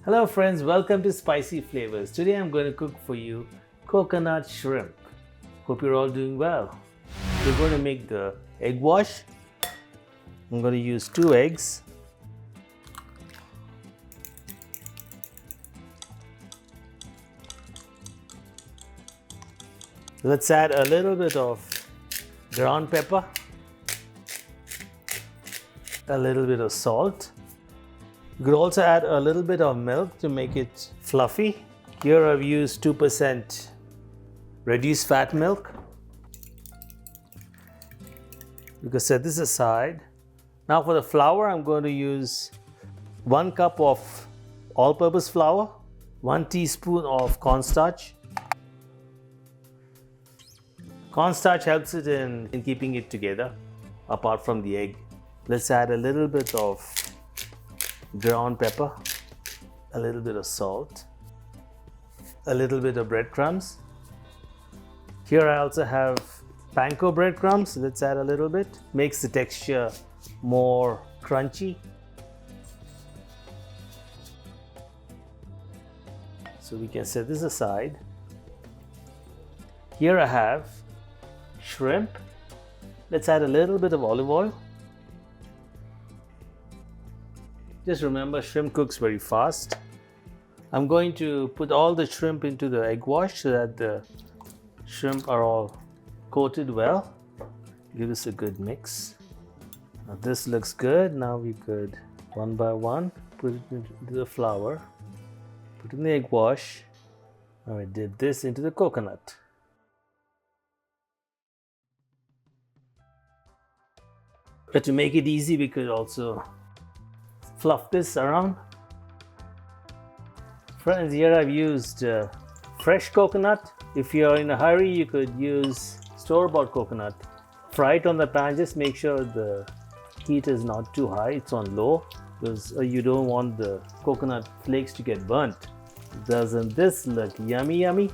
Hello friends, welcome to Spicy Flavors. Today I'm going to cook for you coconut shrimp. Hope you're all doing well. We're going to make the egg wash. I'm going to use 2 eggs. Let's add a little bit of ground pepper, a little bit of salt. You could also add a little bit of milk to make it fluffy. Here I've used 2% reduced fat milk. You can set this aside. Now for the flour, I'm going to use 1 cup of all-purpose flour, 1 teaspoon of cornstarch. Cornstarch helps it in keeping it together, apart from the egg. Let's add a little bit of ground pepper, a little bit of salt, a little bit of breadcrumbs. Here I also have panko breadcrumbs. Let's add a little bit. Makes the texture more crunchy. So we can set this aside. Here I have shrimp. Let's add a little bit of olive oil. Just remember, shrimp cooks very fast. I'm going to put all the shrimp into the egg wash so that the shrimp are all coated well. Give us a good mix. Now this looks good. Now we could, one by one, put it into the flour, put in the egg wash. Now I did this into the coconut. But to make it easy, we could also fluff this around. Friends, here I've used fresh coconut. If you're in a hurry, you could use store-bought coconut. Fry it on the pan. Just make sure the heat is not too high. It's on low, because you don't want the coconut flakes to get burnt. Doesn't this look yummy?